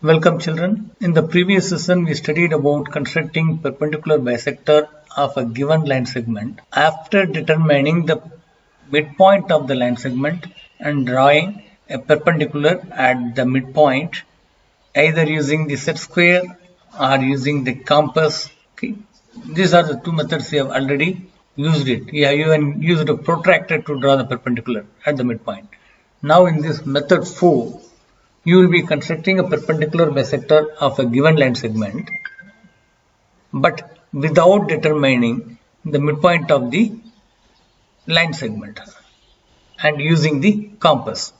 Welcome children. In the previous session we studied about constructing perpendicular bisector of a given line segment after determining the midpoint of the line segment and drawing a perpendicular at the midpoint either using the set square or using the compass. Okay. These are the two methods we have already used it. We have even used a protractor to draw the perpendicular at the midpoint. Now in this method 4, you will be constructing a perpendicular bisector of a given line segment, but without determining the midpoint of the line segment and using the compass.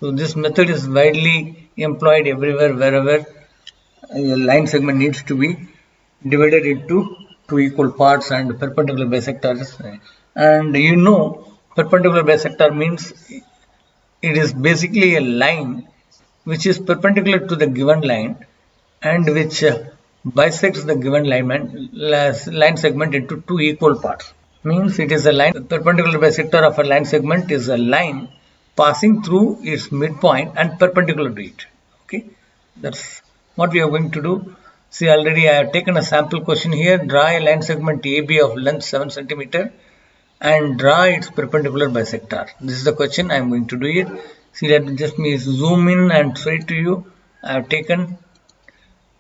So this method is widely employed everywhere wherever a line segment needs to be divided into two equal parts and perpendicular bisectors. And you know, perpendicular bisector means it is basically a line which is perpendicular to the given line and which bisects the given line segment into two equal parts. Means it is a line, perpendicular bisector of a line segment is a line passing through its midpoint and perpendicular to it. Okay, that's what we are going to do. See, already I have taken a sample question here. Draw a line segment AB of length 7 cm and draw its perpendicular bisector. This is the question. I am going to do it. See, let me zoom in and show it to you. I have taken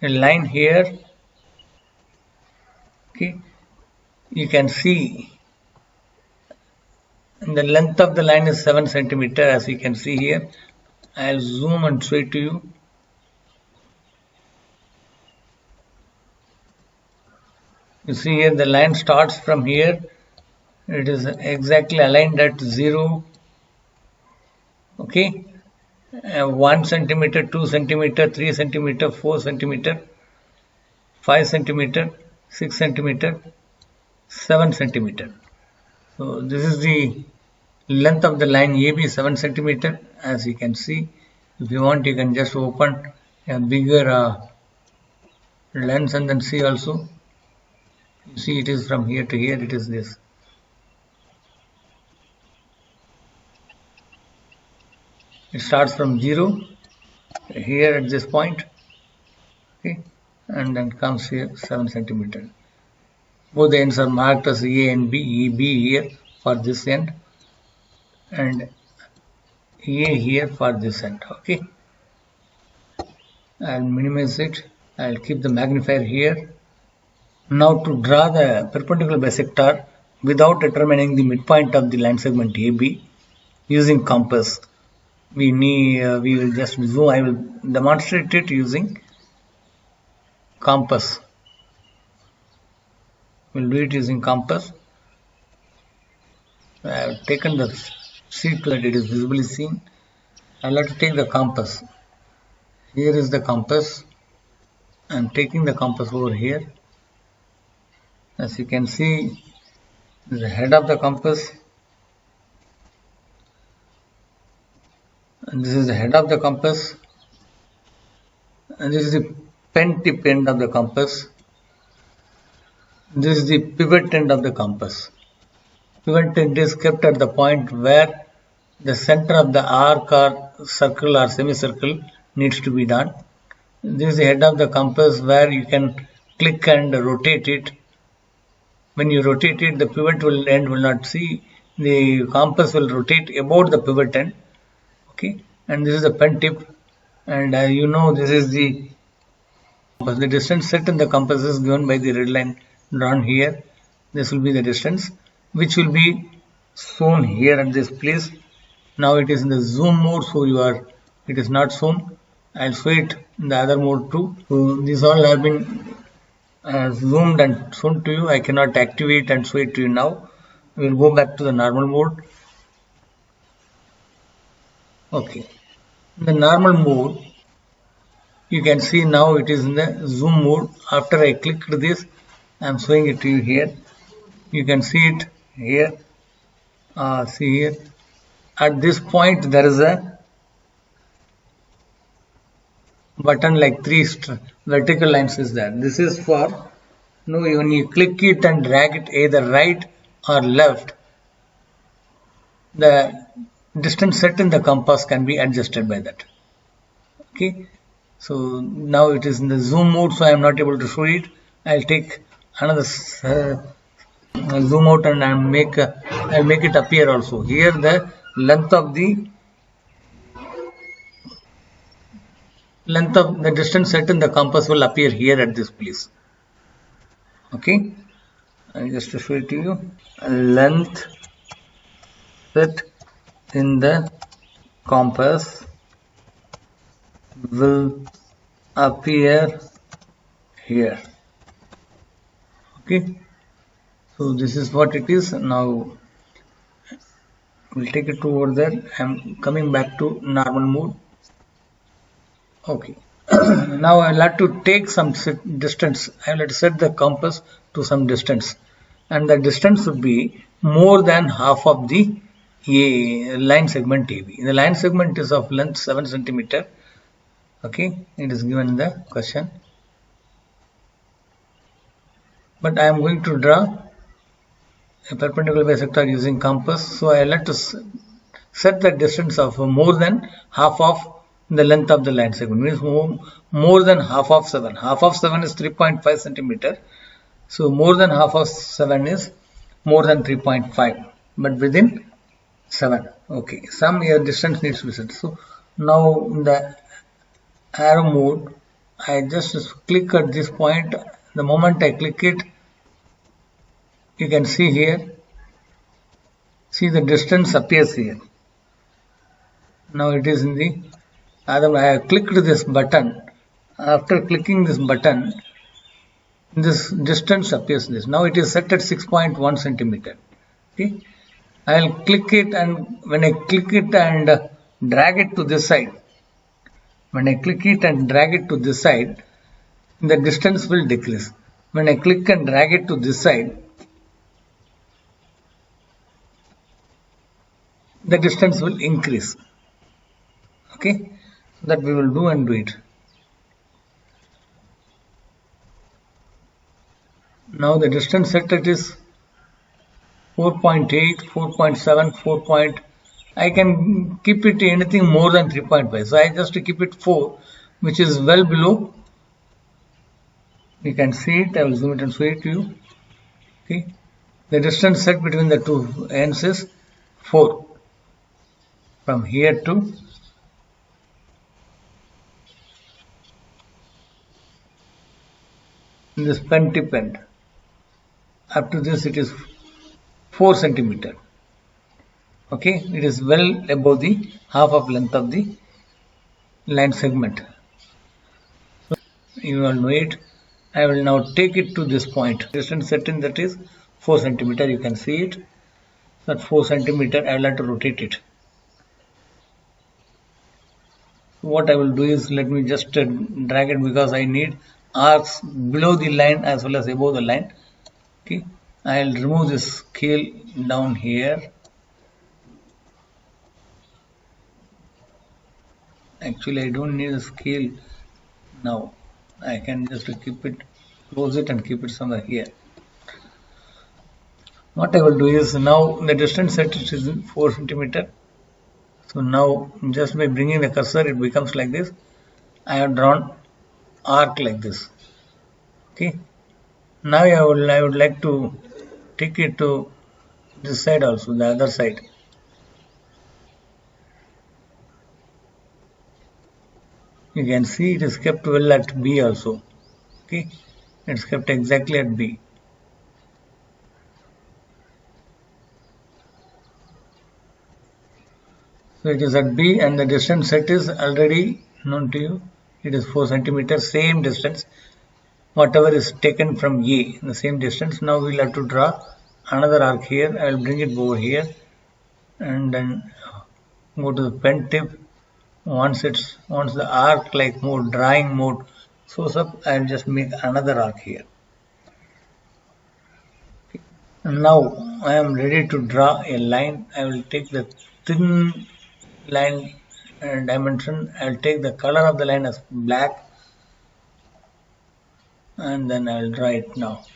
a line here. Okay, you can see the length of the line is 7 cm as you can see here. I'll zoom and show it to you. You see here the line starts from here. It is exactly aligned at 0. Okay, 1 centimeter, 2 centimeter, 3 centimeter, 4 centimeter, 5 centimeter, 6 centimeter, 7 centimeter. So this is the length of the line AB, 7 centimeter. As you can see, if you want, you can just open a bigger lens and then see also. You see, it is from here to here. It is this. It starts from 0 here at this point, okay, and then comes here 7 centimeter. Both the ends are marked as A and B. EB here for this end and A here for this end. Okay, I'll minimize it. I'll keep the magnifier here. Now to draw the perpendicular bisector without determining the midpoint of the line segment AB using compass, we will just zoom. I will demonstrate it using compass. We'll do it using compass. I have taken the sheet so that it is visibly seen. I'll have to take the compass. Here is the compass. I'm taking the compass over here. As you can see, the head of the compass. And this is the head of the compass, and this is the pen tip end of the compass. This is the pivot end of the compass. Pivot end is kept at the point where the center of the arc or circle or semicircle needs to be done. This is the head of the compass where you can click and rotate it. When you rotate it, the pivot end will not see. The compass will rotate about the pivot end. Okay, and this is the pen tip, and you know, this is the compass. The distance set in the compass is given by the red line drawn here. This will be the distance which will be shown here at this place. Now it is in the zoom mode, so it is not shown. I'll show it in the other mode too. So these all have been zoomed and shown to you. I cannot activate and show it to you now. We will go back to the normal mode. Okay, in the normal mode, you can see now it is in the zoom mode. After I clicked this, I am showing it to you here. You can see it here. See here. At this point, there is a button like 3 vertical lines is there. This is for, when you click it and drag it either right or left, the distance set in the compass can be adjusted by that. Okay, So now it is in the zoom mode, so I am not able to show it. I'll take another zoom out and I'll make it appear also. Here the length of the distance set in the compass will appear here at this place. Okay, just to show it to you, length set in the compass will appear here. Okay, so this is what it is. Now we'll take it over there. I'm coming back to normal mode. Okay, now I'll have to take some distance. I'll have to set the compass to some distance, and the distance would be more than half of the line segment AB. The line segment is of length 7 centimeter. Okay, it is given in the question, but I am going to draw a perpendicular bisector using compass, so I will have to set the distance of more than half of the length of the line segment, means more than half of 7. Half of 7 is 3.5 centimeter, so more than half of 7 is more than 3.5, but within 7. Okay, some here distance needs to be set. So now in the arrow mode, I just click at this point. The moment I click it, you can see here, see the distance appears here. Now it is in the I have clicked this button. After clicking this button, this distance appears this. Now it is set at 6.1 centimeter. Okay, I will click it, and when I click it and drag it to this side, the distance will decrease. When I click and drag it to this side, the distance will increase. Okay, that we will do and do it. Now the distance set it is 4.8, 4.7, 4. I can keep it anything more than 3.5. So I just keep it 4, which is well below. You can see it. I will zoom it and show it to you. Okay, the distance set between the two ends is 4, from here to this pen tip end. Up to this it is 4 centimeter. Okay, it is well above the half of length of the line segment. So you all know it. I will now take it to this point. Distance set in that is 4 centimeter. You can see it. That 4 centimeter. I will have to rotate it. What I will do is, let me just drag it, because I need arcs below the line as well as above the line. Okay, I will remove this scale down here. Actually, I don't need a scale now. I can just keep it, close it, and keep it somewhere here. What I will do is, now the distance set is 4 centimeter. So now, just by bringing the cursor, it becomes like this. I have drawn arc like this. Okay. Now I would like to take it to this side also, the other side. You can see it is kept well at B also. Okay, it's kept exactly at B. So it is at B, and the distance set is already known to you. It is 4 centimeters, same distance. Whatever is taken from A, the same distance. Now we'll have to draw another arc here. I will bring it over here, and then go to the pen tip. Once the arc like mode, drawing mode shows up, I will just make another arc here. Okay. And now I am ready to draw a line. I will take the thin line dimension. I will take the color of the line as black, and then I will draw it now.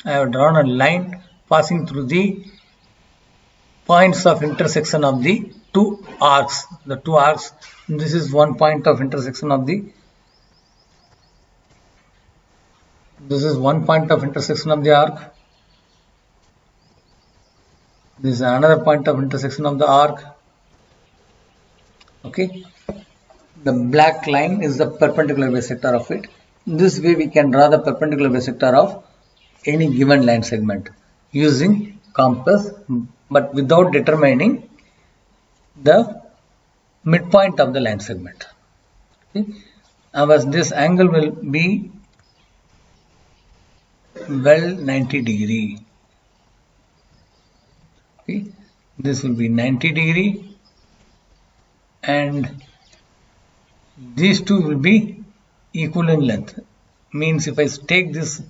I have drawn a line passing through the points of intersection of the two arcs. The two arcs, this is one point of intersection of the, this is one point of intersection of the arc. This is another point of intersection of the arc. Okay. The black line is the perpendicular bisector of it. This way we can draw the perpendicular bisector of any given line segment using compass, but without determining the midpoint of the line segment. Okay. As this angle will be well 90 degree. Okay. This will be 90 degree and these two will be equal in length. Means if I take this